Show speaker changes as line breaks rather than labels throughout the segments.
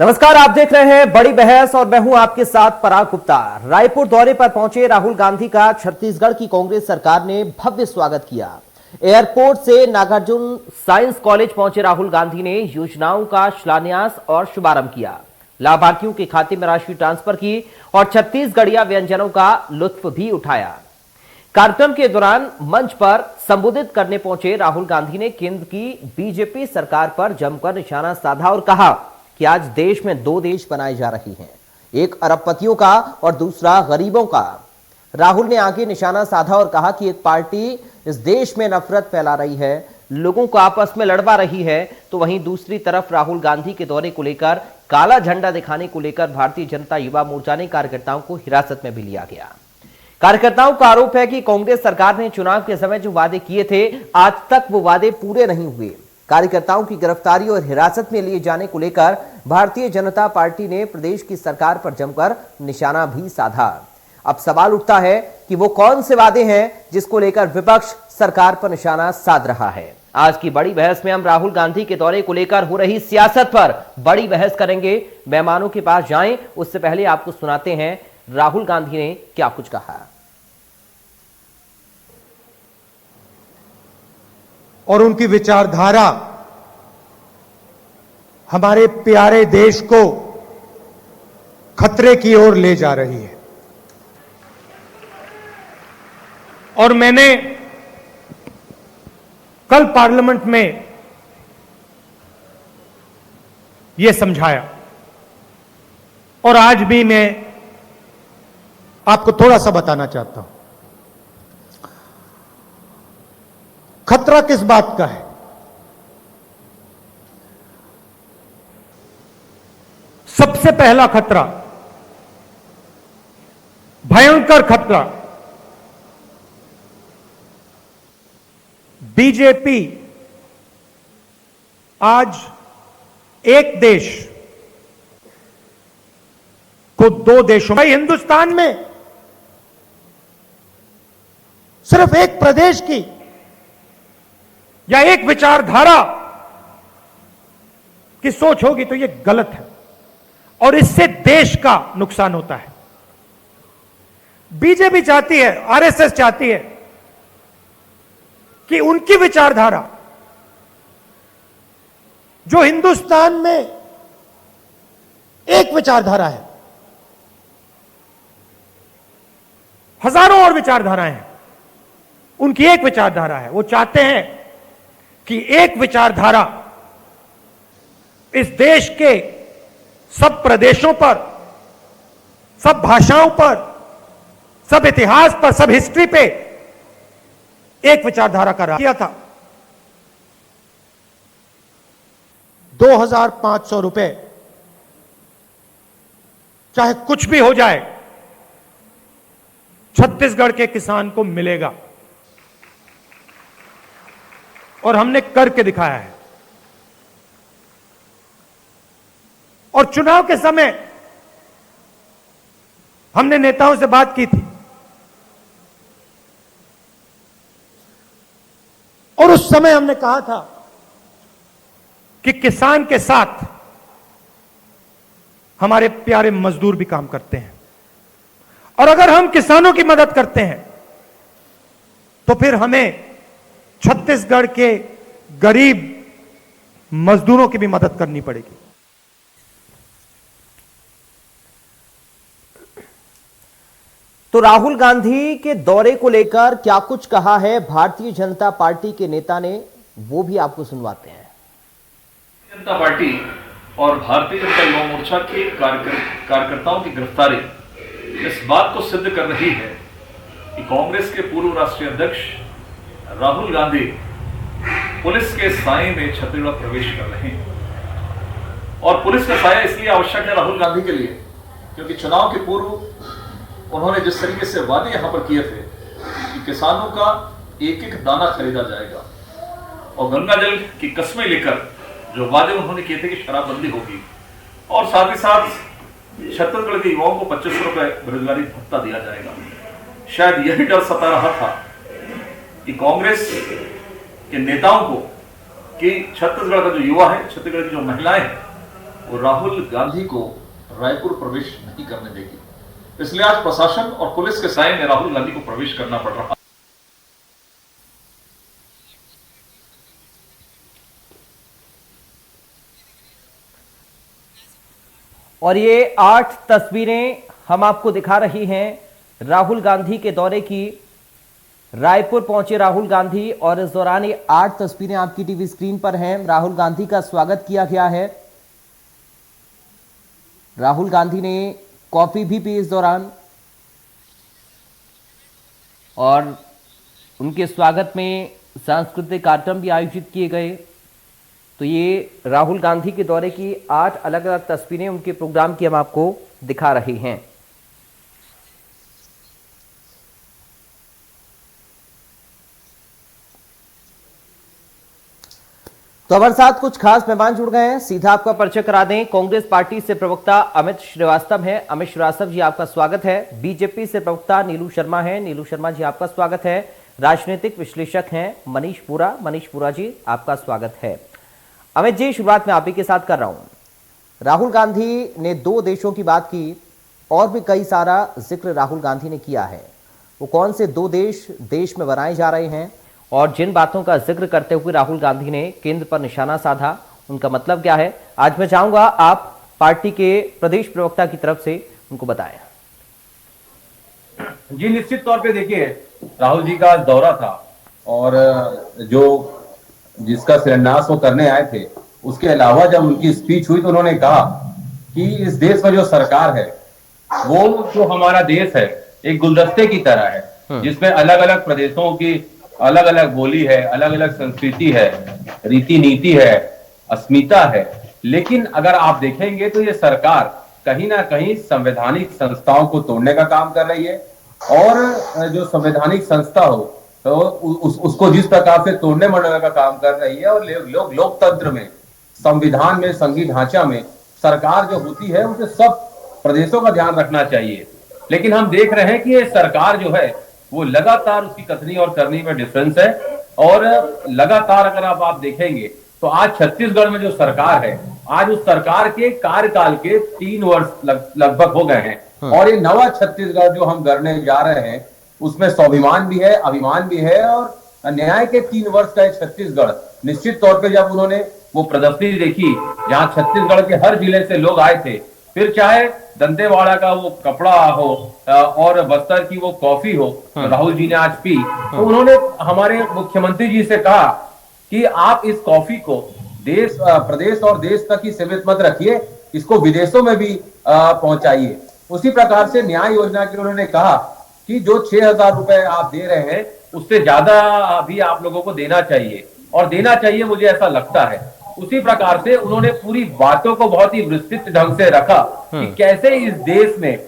नमस्कार, आप देख रहे हैं बड़ी बहस और मैं हूं आपके साथ पराग गुप्ता। रायपुर दौरे पर पहुंचे राहुल गांधी का छत्तीसगढ़ की कांग्रेस सरकार ने भव्य स्वागत किया। एयरपोर्ट से नागार्जुन साइंस कॉलेज पहुंचे राहुल गांधी ने योजनाओं का शिलान्यास और शुभारंभ किया, लाभार्थियों के खाते में राशि ट्रांसफर की और छत्तीसगढ़िया व्यंजनों का लुत्फ भी उठाया। कार्यक्रम के दौरान मंच पर संबोधित करने पहुंचे राहुल गांधी ने केंद्र की बीजेपी सरकार पर जमकर निशाना साधा और कहा कि आज देश में दो देश बनाए जा रहे हैं, एक अरबपतियों का और दूसरा गरीबों का। राहुल ने आगे निशाना साधा और कहा कि एक पार्टी इस देश में नफरत फैला रही है, लोगों को आपस में लड़वा रही है, तो वहीं दूसरी तरफ राहुल गांधी के दौरे को लेकर काला झंडा दिखाने को लेकर भारतीय जनता युवा मोर्चा ने कार्यकर्ताओं को हिरासत में भी लिया गया। कार्यकर्ताओं का आरोप है कि कांग्रेस सरकार ने चुनाव के समय जो वादे किए थे, आज तक वो वादे पूरे नहीं हुए। कार्यकर्ताओं की गिरफ्तारी और हिरासत में लिए जाने को लेकर भारतीय जनता पार्टी ने प्रदेश की सरकार पर जमकर निशाना भी साधा। अब सवाल उठता है कि वो कौन से वादे हैं जिसको लेकर विपक्ष सरकार पर निशाना साध रहा है। आज की बड़ी बहस में हम राहुल गांधी के दौरे को लेकर हो रही सियासत पर बड़ी बहस करेंगे। मेहमानों के पास जाएं उससे पहले आपको सुनाते हैं राहुल गांधी ने क्या कुछ कहा।
और उनकी विचारधारा हमारे प्यारे देश को खतरे की ओर ले जा रही है। और मैंने कल पार्लियामेंट में यह समझाया और आज भी मैं आपको थोड़ा सा बताना चाहता हूं। खतरा किस बात का है? सबसे पहला खतरा, भयंकर खतरा, बीजेपी आज एक देश को दो देशों में, हिंदुस्तान में सिर्फ एक प्रदेश की या एक विचारधारा की सोच होगी तो यह गलत है और इससे देश का नुकसान होता है। बीजेपी चाहती है, आरएसएस चाहती है कि उनकी विचारधारा जो हिंदुस्तान में एक विचारधारा है, हजारों और विचारधाराएं हैं, उनकी एक विचारधारा है। वो चाहते हैं कि एक विचारधारा इस देश के सब प्रदेशों पर, सब भाषाओं पर, सब इतिहास पर, सब हिस्ट्री पे एक विचारधारा का राज किया था। 2500 रुपए चाहे कुछ भी हो जाए छत्तीसगढ़ के किसान को मिलेगा और हमने करके दिखाया है। और चुनाव के समय हमने नेताओं से बात की थी और उस समय हमने कहा था कि किसान के साथ हमारे प्यारे मजदूर भी काम करते हैं और अगर हम किसानों की मदद करते हैं तो फिर हमें छत्तीसगढ़ के गरीब मजदूरों की भी मदद करनी पड़ेगी।
तो राहुल गांधी के दौरे को लेकर क्या कुछ कहा है भारतीय जनता पार्टी के नेता ने, वो भी आपको सुनवाते हैं।
जनता पार्टी और भारतीय जनता युवा मोर्चा के कार्यकर्ताओं की गिरफ्तारी इस बात को सिद्ध कर रही है कि कांग्रेस के पूर्व राष्ट्रीय अध्यक्ष राहुल गांधी पुलिस के साए में छत्तीसगढ़ प्रवेश कर रहे हैं। और पुलिस का साया इसलिए आवश्यक है राहुल गांधी के लिए क्योंकि चुनाव के पूर्व उन्होंने जिस तरीके से वादे यहां पर किए थे कि किसानों का एक एक दाना खरीदा जाएगा और गंगा जल की कस्में लेकर जो वादे उन्होंने किए थे कि शराबबंदी होगी और साथ ही साथ छत्तीसगढ़ के युवाओं को 2500 रुपए बेरोजगारी भत्ता दिया जाएगा, शायद यही डर सता रहा था कि कांग्रेस के नेताओं को कि छत्तीसगढ़ का जो युवा है, छत्तीसगढ़ की जो महिलाएं हैं, वो राहुल गांधी को रायपुर प्रवेश नहीं करने देगी। इसलिए आज प्रशासन और पुलिस के साए में राहुल गांधी को प्रवेश करना पड़ रहा है।
और ये 8 तस्वीरें हम आपको दिखा रही हैं राहुल गांधी के दौरे की। रायपुर पहुंचे राहुल गांधी और इस दौरान ये 8 तस्वीरें आपकी टीवी स्क्रीन पर हैं। राहुल गांधी का स्वागत किया गया है। राहुल गांधी ने कॉफी भी पी इस दौरान और उनके स्वागत में सांस्कृतिक कार्यक्रम भी आयोजित किए गए। तो ये राहुल गांधी के दौरे की 8 अलग अलग तस्वीरें उनके प्रोग्राम की हम आपको दिखा रहे हैं। तो हमारे साथ कुछ खास मेहमान जुड़ गए हैं, सीधा आपका परिचय करा दें। कांग्रेस पार्टी से प्रवक्ता अमित श्रीवास्तव हैं। अमित श्रीवास्तव जी आपका स्वागत है। बीजेपी से प्रवक्ता नीलू शर्मा हैं। नीलू शर्मा जी आपका स्वागत है। राजनीतिक विश्लेषक हैं मनीष पुरा। मनीष पुरा जी आपका स्वागत है। अमित जी, शुरुआत में आप ही के साथ कर रहा हूं। राहुल गांधी ने 2 देशों की बात की और भी कई सारा जिक्र राहुल गांधी ने किया है। वो कौन से 2 देश में बनाए जा रहे हैं और जिन बातों का जिक्र करते हुए राहुल गांधी ने केंद्र पर निशाना साधा, उनका मतलब क्या है, आज मैं चाहूंगा आप पार्टी के प्रदेश प्रवक्ता की तरफ से उनको बताएं।
जी, निश्चित तौर पे देखिए, राहुल जी का दौरा था और जिसका शिलान्यास वो करने आए थे, उसके अलावा जब उनकी स्पीच हुई तो उन्होंने कहा कि इस देश में जो सरकार है वो जो हमारा देश है एक गुलदस्ते की तरह है, जिसमें अलग अलग प्रदेशों की अलग अलग बोली है, अलग अलग संस्कृति है, रीति नीति है, अस्मिता है। लेकिन अगर आप देखेंगे तो ये सरकार कहीं ना कहीं संवैधानिक संस्थाओं को तोड़ने का काम कर रही है और जो संवैधानिक संस्था हो तो उसको जिस प्रकार से तोड़ने मरोड़ने का काम कर रही है और लोकतंत्र में, संविधान में, संघीय ढांचा में सरकार जो होती है उसे सब प्रदेशों का ध्यान रखना चाहिए। लेकिन हम देख रहे हैं कि ये सरकार जो है वो लगातार उसकी कथनी और करनी में डिफरेंस है और लगातार अगर आप देखेंगे तो आज छत्तीसगढ़ में जो सरकार है, आज उस सरकार के कार्यकाल के 3 वर्ष लगभग हो गए हैं और ये नवा छत्तीसगढ़ जो हम गढ़ने जा रहे हैं उसमें स्वाभिमान भी है, अभिमान भी है और न्याय के 3 वर्ष का छत्तीसगढ़। निश्चित तौर पे जब उन्होंने वो प्रदर्शनी देखी जहां छत्तीसगढ़ के हर जिले से लोग आए थे, फिर चाहे दंतेवाड़ा का वो कपड़ा हो और बस्तर की वो कॉफी हो, तो राहुल जी ने आज पी, तो उन्होंने हमारे मुख्यमंत्री जी से कहा कि आप इस कॉफी को प्रदेश और देश तक ही सीमित मत रखिए, इसको विदेशों में भी पहुंचाइए। उसी प्रकार से न्याय योजना के उन्होंने कहा कि जो 6,000 रुपए आप दे रहे हैं उससे ज्यादा भी आप लोगों को देना चाहिए और देना चाहिए, मुझे ऐसा लगता है। उसी प्रकार से उन्होंने पूरी बातों को बहुत ही विस्तृत ढंग से रखा कि कैसे इस देश में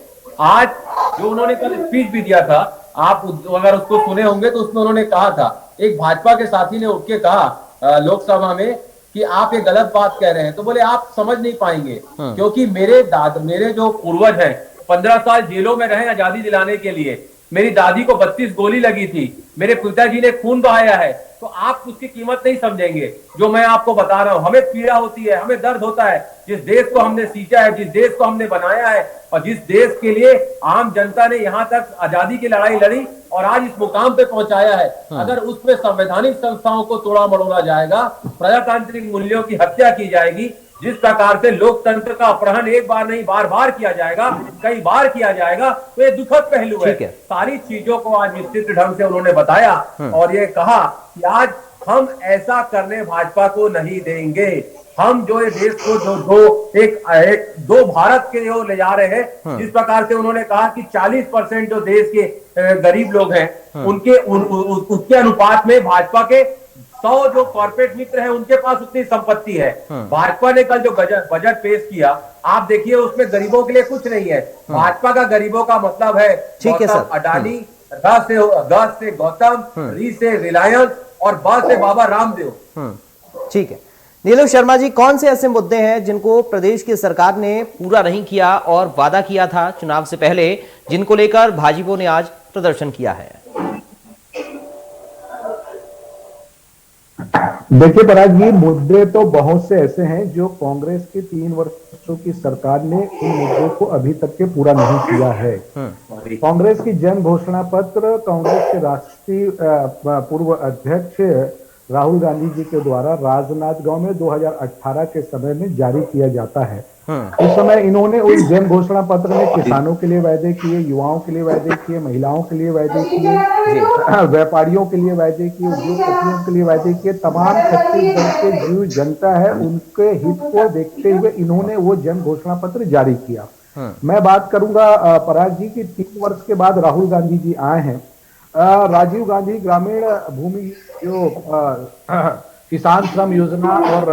आज जो उन्होंने कल स्पीच भी दिया था, आप अगर उसको सुने होंगे तो उसमें उन्होंने कहा था, एक भाजपा के साथी ने उठ के कहा लोकसभा में कि आप ये गलत बात कह रहे हैं, तो बोले आप समझ नहीं पाएंगे क्योंकि मेरे जो पूर्वज हैं 15 साल जेलों में रहे आजादी दिलाने के लिए, मेरी दादी को 32 गोली लगी थी, मेरे पिताजी ने खून बहाया है, तो आप उसकी कीमत नहीं समझेंगे जो मैं आपको बता रहा हूं। हमें पीड़ा होती है, हमें दर्द होता है, जिस देश को हमने सींचा है, जिस देश को हमने बनाया है और जिस देश के लिए आम जनता ने यहाँ तक आजादी की लड़ाई लड़ी और आज इस मुकाम पे पहुंचाया है, अगर उसमें संवैधानिक संस्थाओं को तोड़ा मरोड़ा जाएगा, प्रजातांत्रिक मूल्यों की हत्या की जाएगी, जिस प्रकार से लोकतंत्र का अपहरण एक बार नहीं बार बार किया जाएगा, कई बार किया जाएगा, तो ये दुखद पहलू है। सारी चीजों को आज विस्तृत ढंग से उन्होंने बताया और ये कहा कि आज हम ऐसा करने भाजपा को नहीं देंगे। हम जो ये देश को एक दो भारत के जो ले जा रहे हैं, जिस प्रकार से उन्होंने कहा कि 40% जो देश के गरीब लोग हैं उसके अनुपात में भाजपा के 100 जो कॉर्पोरेट मित्र हैं उनके पास उतनी संपत्ति है। भाजपा ने कल जो बजट पेश किया, आप देखिए उसमें गरीबों के लिए कुछ नहीं है। भाजपा का गरीबों का मतलब है अडानी, ग से गौतम, री से रिलायंस और ब से बाबा रामदेव।
ठीक है नीलू शर्मा जी, कौन से ऐसे मुद्दे हैं जिनको प्रदेश की सरकार ने पूरा नहीं किया और वादा किया था चुनाव से पहले, जिनको लेकर भाजपा ने आज प्रदर्शन किया है?
देखिए पराग जी, मुद्दे तो बहुत से ऐसे हैं जो कांग्रेस की 3 वर्षों की सरकार ने उन मुद्दों को अभी तक के पूरा नहीं किया है। कांग्रेस की जन घोषणा पत्र कांग्रेस के राष्ट्रीय पूर्व अध्यक्ष राहुल गांधी जी के द्वारा राजनांदगांव में 2018 के समय में जारी किया जाता है। उस समय इन्होंने उस जन घोषणा पत्र में किसानों के लिए वायदे किए, युवाओं के लिए वायदे किए, महिलाओं के लिए वायदे किए, व्यापारियों के लिए वायदे किए, उद्योगपतियों के लिए वायदे किए। तमाम छत्तीसगढ़ के जो जनता है उनके हित को देखते हुए इन्होंने वो जन घोषणा पत्र जारी किया। मैं बात करूंगा पराग जी की 3 वर्ष के बाद राहुल गांधी जी आए हैं। राजीव गांधी ग्रामीण भूमि जो किसान श्रम योजना और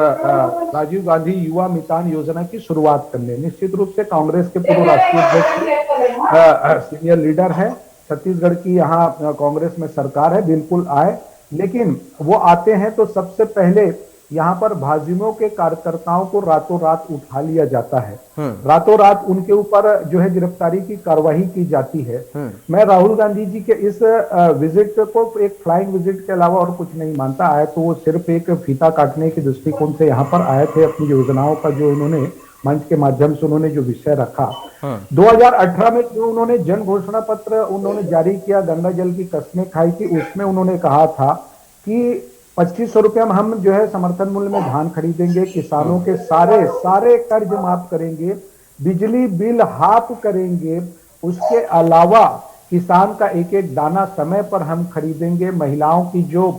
राजीव गांधी युवा मितान योजना की शुरुआत करने, निश्चित रूप से कांग्रेस के पूर्व राष्ट्रीय अध्यक्ष सीनियर लीडर है, छत्तीसगढ़ की यहाँ कांग्रेस में सरकार है, बिल्कुल आए। लेकिन वो आते हैं तो सबसे पहले यहाँ पर भाजयुमो के कार्यकर्ताओं को रातों रात उठा लिया जाता है, रातों रात उनके ऊपर जो है गिरफ्तारी की कार्रवाई की जाती है। मैं राहुल गांधी जी के इस विजिट को एक फ्लाइंग विजिट के अलावा और कुछ नहीं मानता। आए तो वो सिर्फ एक फीता काटने के दृष्टिकोण से यहाँ पर आए थे। अपनी योजनाओं का जो उन्होंने मंच के माध्यम से उन्होंने जो विषय रखा, 2018 में जो उन्होंने जन घोषणा पत्र उन्होंने जारी किया, गंगा जल की कस्में खाई थी, उसमें उन्होंने कहा था कि 2500 रुपया में हम जो है समर्थन मूल्य में धान खरीदेंगे, किसानों के सारे कर्ज माफ करेंगे, बिजली बिल हाफ करेंगे, उसके अलावा किसान का एक एक दाना समय पर हम खरीदेंगे, महिलाओं की जो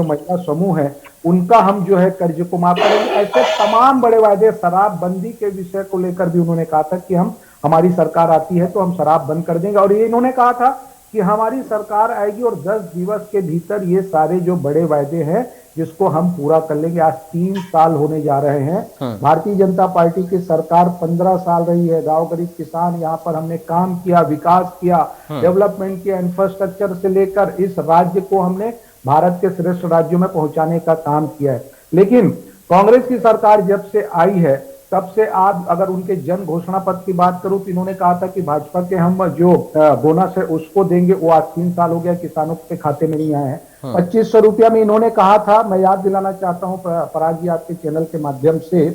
महिला समूह है उनका हम जो है कर्ज को माफ करेंगे। ऐसे तमाम बड़े वायदे, शराबबंदी के विषय को लेकर भी उन्होंने कहा था कि हमारी सरकार आती है तो हम शराब बंद कर देंगे। और ये इन्होंने कहा था कि हमारी सरकार आएगी और 10 दिवस के भीतर ये सारे जो बड़े वायदे हैं जिसको हम पूरा कर लेंगे। आज 3 साल होने जा रहे हैं। भारतीय जनता पार्टी की सरकार 15 साल रही है। गांव गरीब किसान यहाँ पर हमने काम किया, विकास किया, डेवलपमेंट किया, इंफ्रास्ट्रक्चर से लेकर इस राज्य को हमने भारत के श्रेष्ठ राज्यों में पहुंचाने का काम किया है। लेकिन कांग्रेस की सरकार जब से आई है तब से आप अगर उनके जन घोषणा पत्र की बात करूं तो इन्होंने कहा था कि भाजपा के हम जो बोनस है उसको देंगे, वो आज 3 साल हो गया किसानों के खाते में नहीं आए हैं। 2500 रुपया में इन्होंने कहा था, मैं याद दिलाना चाहता हूं पराग जी आपके चैनल के माध्यम से,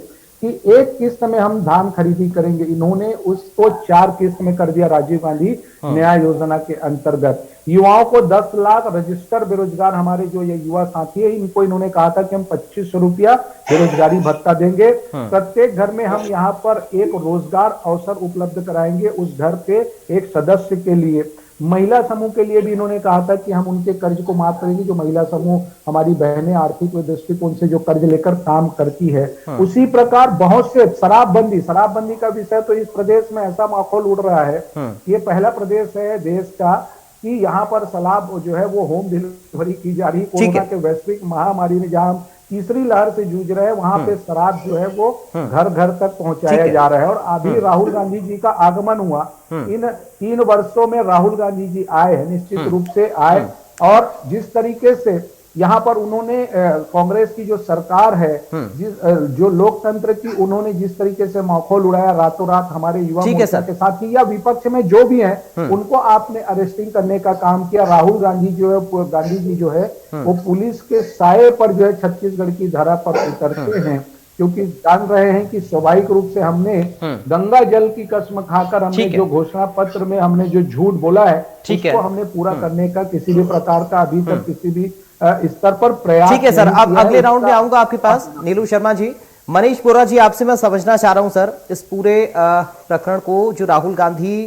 कि एक किस्त में हम धान खरीदी करेंगे। इन्होंने उसको 4 किस्त में कर दिया राजीव गांधी न्याय योजना के अंतर्गत। युवाओं को 10 लाख रजिस्टर बेरोजगार हमारे जो ये युवा साथी है इनको इन्होंने कहा था कि हम 2500 रुपया बेरोजगारी भत्ता देंगे। प्रत्येक घर में हम यहाँ पर एक रोजगार अवसर उपलब्ध कराएंगे उस घर के एक सदस्य के लिए। महिला समूह के लिए भी इन्होंने कहा था कि हम उनके कर्ज को माफ करेंगे। जो महिला समूह हमारी बहनें आर्थिक दृष्टिकोण से जो कर्ज लेकर काम करती है, उसी प्रकार बहुत से शराबबंदी का विषय तो इस प्रदेश में ऐसा माहौल उड़ रहा है। ये पहला प्रदेश है देश का कि यहाँ पर शराब जो है वो होम डिलीवरी की जा रही है। कोरोना के वैश्विक महामारी में जहाँ तीसरी लहर से जूझ रहे हैं वहां पे शराब जो है वो घर घर तक पहुंचाया जा रहा है। और अभी राहुल गांधी जी का आगमन हुआ, इन 3 वर्षों में राहुल गांधी जी आए हैं, निश्चित रूप से आए। और जिस तरीके से यहाँ पर उन्होंने कांग्रेस की जो सरकार है, जो लोकतंत्र की उन्होंने जिस तरीके से माहौल उड़ाया, रातों रात हमारे युवा मोर्चा के साथी या विपक्ष में जो भी हैं उनको आपने अरेस्टिंग करने का काम किया। राहुल गांधी जी जो है वो पुलिस के साये पर जो है छत्तीसगढ़ की धरा पर उतरते हैं, क्योंकि जान रहे हैं कि स्वाभाविक रूप से हमने गंगा जल की कसम खाकर हमने जो घोषणा पत्र में हमने जो झूठ बोला है उसको हमने पूरा करने का किसी भी प्रकार का अभी तक किसी भी स्तर पर प्रयास।
ठीक है सर, अब अगले राउंड में आऊंगा आपके पास। नीलू शर्मा जी, मनीष बोरा जी, आपसे मैं समझना चाह रहा हूं सर, इस पूरे प्रकरण को जो राहुल गांधी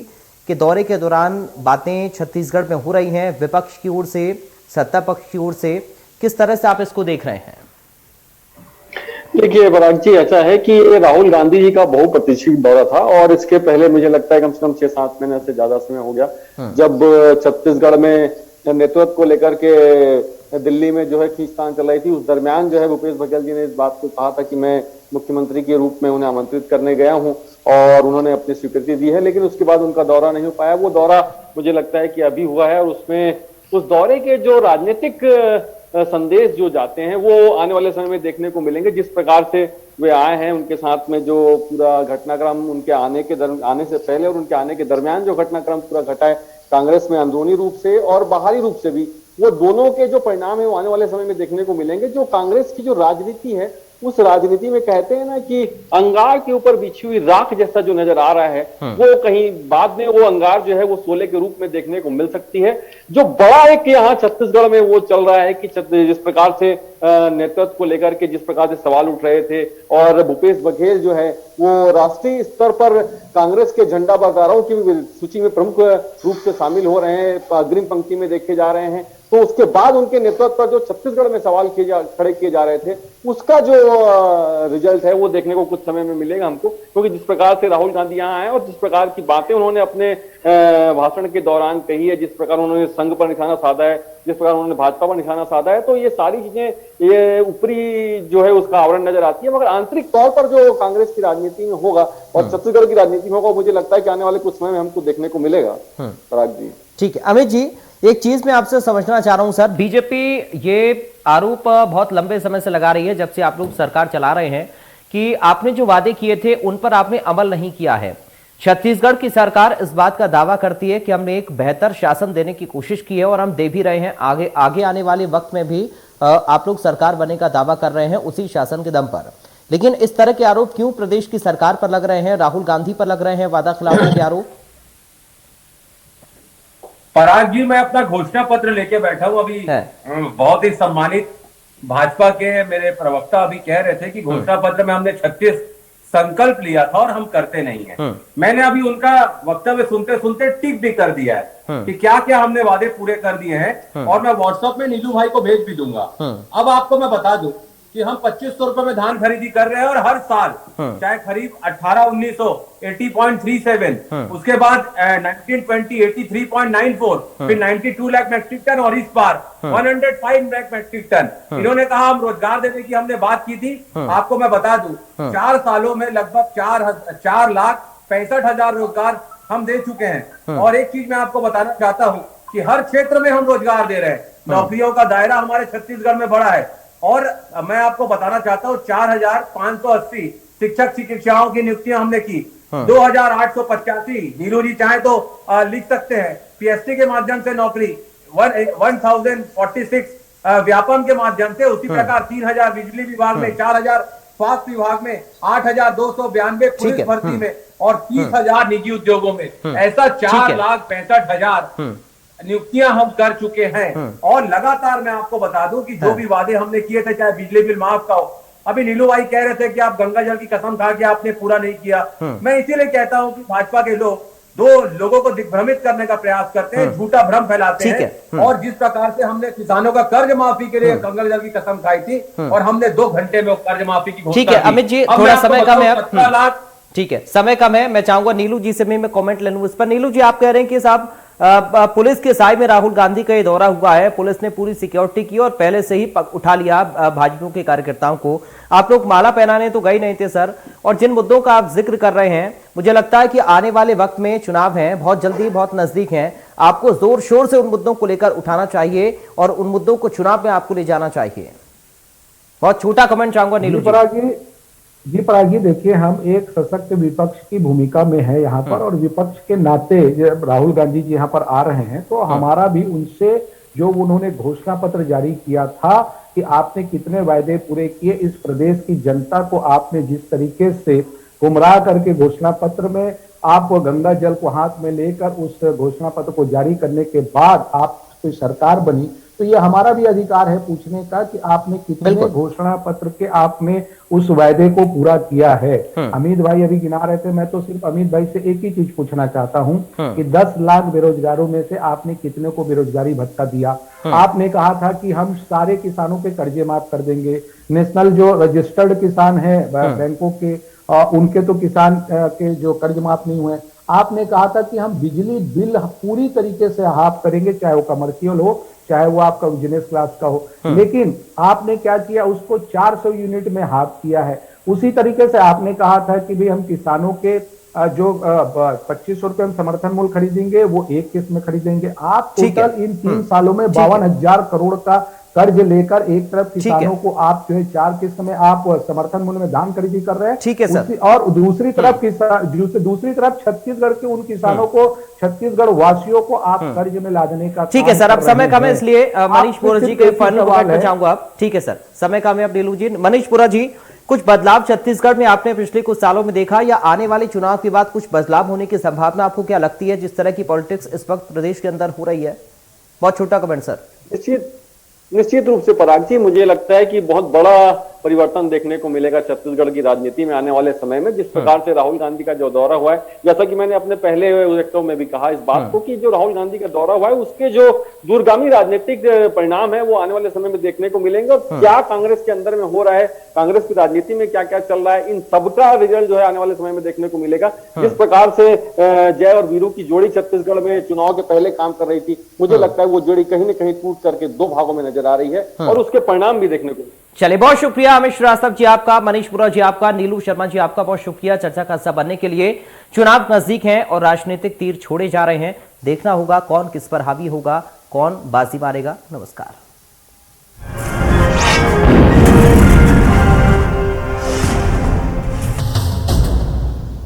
के दौरे के दौरान बातें छत्तीसगढ़ में हो रही हैं, विपक्ष की ओर से, सत्ता पक्ष की ओर से, किस तरह से आप इसको देख रहे हैं?
देखिए पराग जी, ऐसा है कि राहुल गांधी जी का बहुप्रतीक्षित दौरा था और इसके पहले मुझे लगता है कम से कम 6-7 महीने से ज्यादा समय हो गया जब छत्तीसगढ़ में नेतृत्व को लेकर के दिल्ली में जो है खींचतान चल रही थी। उस दरमियान जो है भूपेश बघेल जी ने इस बात को कहा था कि मैं मुख्यमंत्री के रूप में उन्हें आमंत्रित करने गया हूं और उन्होंने अपनी स्वीकृति दी है, लेकिन उसके बाद उनका दौरा नहीं हो पाया। वो दौरा मुझे लगता है कि अभी हुआ है और उसमें उस दौरे के जो राजनीतिक संदेश जो जाते हैं वो आने वाले समय में देखने को मिलेंगे। जिस प्रकार से वे आए हैं, उनके साथ में जो पूरा घटनाक्रम उनके आने से पहले और उनके आने के दरमियान जो घटनाक्रम पूरा घटा है, कांग्रेस में अंदरूनी रूप से और बाहरी रूप से भी वो दोनों के जो परिणाम है वो आने वाले समय में देखने को मिलेंगे। जो कांग्रेस की जो राजनीति है, उस राजनीति में कहते हैं ना कि अंगार के ऊपर बिछी हुई राख जैसा जो नजर आ रहा है, वो कहीं बाद में वो अंगार जो है वो शोले के रूप में देखने को मिल सकती है। जो बड़ा एक यहाँ छत्तीसगढ़ में वो चल रहा है कि जिस प्रकार से नेतृत्व को लेकर के जिस प्रकार से सवाल उठ रहे थे, और भूपेश बघेल जो है वो राष्ट्रीय स्तर पर कांग्रेस के झंडा बरकरारों की सूची में प्रमुख रूप से शामिल हो रहे हैं, अग्रिम पंक्ति में देखे जा रहे हैं। तो उसके बाद उनके नेतृत्व पर जो छत्तीसगढ़ में सवाल खड़े किए जा रहे थे, उसका जो रिजल्ट है वो देखने को कुछ समय में मिलेगा हमको। क्योंकि जिस प्रकार से राहुल गांधी यहाँ आए और जिस प्रकार की बातें उन्होंने अपने भाषण के दौरान कही है, जिस प्रकार उन्होंने संघ पर निशाना साधा है, जिस प्रकार उन्होंने भाजपा पर निशाना साधा है, तो ये सारी चीजें ये ऊपरी जो है उसका आवरण नजर आती है, मगर आंतरिक तौर पर जो कांग्रेस की राजनीति में होगा और छत्तीसगढ़ की राजनीति में होगा, मुझे लगता है कि आने वाले कुछ समय में हमको देखने को मिलेगा। पराग जी,
ठीक है। अमित जी, एक चीज मैं आपसे समझना चाह रहा हूं सर, बीजेपी ये आरोप बहुत लंबे समय से लगा रही है, जब से आप लोग सरकार चला रहे हैं, कि आपने जो वादे किए थे उन पर आपने अमल नहीं किया है। छत्तीसगढ़ की सरकार इस बात का दावा करती है कि हमने एक बेहतर शासन देने की कोशिश की है और हम दे भी रहे हैं। आगे आने वाले वक्त में भी आप लोग सरकार बनने का दावा कर रहे हैं उसी शासन के दम पर। लेकिन इस तरह के आरोप क्यों प्रदेश की सरकार पर लग रहे हैं, राहुल गांधी पर लग रहे हैं, वादा खिलाफी के आरोप?
पराग जी, मैं अपना घोषणा पत्र लेके बैठा हूं अभी। बहुत ही सम्मानित भाजपा के मेरे प्रवक्ता अभी कह रहे थे कि घोषणा पत्र में हमने 36 संकल्प लिया था और हम करते नहीं है। मैंने अभी उनका वक्तव्य सुनते सुनते टिक भी कर दिया है कि क्या क्या हमने वादे पूरे कर दिए हैं, और मैं व्हाट्सएप में नीलू भाई को भेज भी दूंगा। अब आपको मैं बता दूं कि हम 2500 रुपए में धान खरीदी कर रहे हैं, और हर साल चाहे खरीफ 18-19 80.37, उसके बाद 19-20 83.94, फिर 92 लाख मैट्रिक टन, और इस बार 105 लाख मैट्रिक टन। इन्होंने कहा हम रोजगार देने की हमने बात की थी। आपको मैं बता दूं 4 सालों में लगभग 4,65,000 रोजगार हम दे चुके हैं। और एक चीज मैं आपको बताना चाहता हूं कि हर क्षेत्र में हम रोजगार दे रहे हैं। नौकरियों का दायरा हमारे छत्तीसगढ़ में बढ़ा है, और मैं आपको बताना चाहता हूं 4,580 शिक्षक शिक्षिकाओं की नियुक्तियां हमने की। 2,885 नीलू जी चाहे तो लिख सकते हैं, पीएसटी के माध्यम से नौकरी 1,046 व्यापम के माध्यम से, उसी प्रकार 3,000 बिजली विभाग में, 4,000 स्वास्थ्य विभाग में, 8,292 पुलिस भर्ती में, और 30,000 निजी उद्योगों में। ऐसा 4,65,000 नियुक्तियां हम कर चुके हैं। और लगातार मैं आपको बता दूं कि जो भी वादे हमने किए थे, चाहे बिजली बिल माफ का हो, अभी नीलू भाई कह रहे थे कि आप गंगा जल की कसम खा के आपने पूरा नहीं किया। मैं इसीलिए कहता हूं कि भाजपा के लोग लोगों को दिग्भ्रमित करने का प्रयास करते हैं, झूठा भ्रम फैलाते हैं। और जिस प्रकार से हमने किसानों का कर्ज माफी के लिए गंगा जल की कसम खाई थी, और हमने 2 घंटे में कर्ज माफी की घोषणा की।
ठीक है अमित जी, थोड़ा समय कम है, 17 लाख। ठीक है, समय कम है, मैं चाहूंगा नीलू जी से भी मैं कमेंट ले लूं इस पर। नीलू जी, आप कह रहे हैं कि साहब पुलिस के साय में राहुल गांधी का ये दौरा हुआ है, पुलिस ने पूरी सिक्योरिटी की और पहले से ही उठा लिया भाजपा के कार्यकर्ताओं को। आप लोग माला पहनाने तो गए नहीं थे सर, और जिन मुद्दों का आप जिक्र कर रहे हैं, मुझे लगता है कि आने वाले वक्त में चुनाव है, बहुत जल्दी, बहुत नजदीक है, आपको जोर शोर से उन मुद्दों को लेकर उठाना चाहिए और उन मुद्दों को चुनाव में आपको ले जाना चाहिए। बहुत छोटा कमेंट चाहूंगा नीलू
जी। पराग जी, देखिए, हम एक सशक्त विपक्ष की भूमिका में है यहाँ पर, और विपक्ष के नाते जब राहुल गांधी जी यहाँ पर आ रहे हैं, तो हमारा भी उनसे जो उन्होंने घोषणा पत्र जारी किया था कि आपने कितने वायदे पूरे किए, इस प्रदेश की जनता को आपने जिस तरीके से गुमराह करके घोषणा पत्र में आप गंगा जल को हाथ में लेकर उस घोषणा पत्र को जारी करने के बाद आप कोई सरकार बनी, तो ये हमारा भी अधिकार है पूछने का कि आपने कितने घोषणा पत्र के आपने उस वायदे को पूरा किया है। अमित भाई अभी गिना रहे थे, मैं तो सिर्फ अमित भाई से एक ही चीज पूछना चाहता हूं कि 10 लाख बेरोजगारों में से आपने कितने को बेरोजगारी भत्ता दिया? आपने कहा था कि हम सारे किसानों के कर्जे माफ कर देंगे, नेशनल जो रजिस्टर्ड किसान है बैंकों के, उनके तो किसान के जो कर्ज माफ नहीं हुए। आपने कहा था कि हम बिजली बिल पूरी तरीके से हाफ करेंगे, चाहे वो कमर्शियल हो, चाहे वो आपका बिजनेस क्लास का हो। लेकिन आपने क्या किया, उसको 400 यूनिट में हाफ किया है। उसी तरीके से आपने कहा था कि भाई हम किसानों के जो 2500 रुपए हम समर्थन मूल्य खरीदेंगे, वो एक किस्त में खरीदेंगे। आप टोटल इन 3 सालों में 52,000 करोड़ का कर्ज लेकर एक तरफ
ठीक है।
किसानों को आप जो है 4 किस्त में आप समर्थन मूल्य में धान खरीदी कर रहे हैं,
ठीक है सर।
और दूसरी तरफ छत्तीसगढ़ के उन किसानों को, छत्तीसगढ़ वासियों को आप कर्ज में लादने का
ठीक है
काम
सर, अब
कर
समय
रहे
कम है
हैं।
इसलिए मनीष पुरा जी के
आपसे
फाइनल
सवाल
कमेंट में
है।
चाहूंगा आप। ठीक है सर, समय कम है, अब नीलू जी। मनीष पुरा जी, कुछ बदलाव छत्तीसगढ़ में आपने पिछले कुछ सालों में देखा, या आने वाले चुनाव के बाद कुछ बदलाव होने की संभावना आपको क्या लगती है, जिस तरह की पॉलिटिक्स इस वक्त प्रदेश के अंदर हो रही है? बहुत छोटा कमेंट सर।
निश्चित रूप से पराग जी, मुझे लगता है कि बहुत बड़ा परिवर्तन देखने को मिलेगा छत्तीसगढ़ की राजनीति में आने वाले समय में। जिस प्रकार से राहुल गांधी का जो दौरा हुआ है, जैसा कि मैंने अपने पहले वक्तव्य में भी कहा इस बात को, कि जो राहुल गांधी का दौरा हुआ है उसके जो दूरगामी राजनीतिक परिणाम है वो आने वाले समय में देखने को मिलेंगे। और क्या कांग्रेस के अंदर में हो रहा है, कांग्रेस की राजनीति में क्या क्या चल रहा है, इन सबका रिजल्ट जो है आने वाले समय में देखने को मिलेगा। जिस प्रकार से जय और वीरू की जोड़ी छत्तीसगढ़ में चुनाव के पहले काम कर रही थी, मुझे लगता है वो जोड़ी कहीं न कहीं टूट करके 2 भागों में नजर आ रही है और उसके परिणाम भी देखने को।
चलिए, बहुत शुक्रिया अमित श्रीवास्तव जी आपका, मनीष पुरा जी आपका, नीलू शर्मा जी आपका बहुत शुक्रिया चर्चा का हिस्सा बनने के लिए। चुनाव नजदीक हैं और राजनीतिक तीर छोड़े जा रहे हैं, देखना होगा कौन किस पर हावी होगा, कौन बाजी मारेगा। नमस्कार।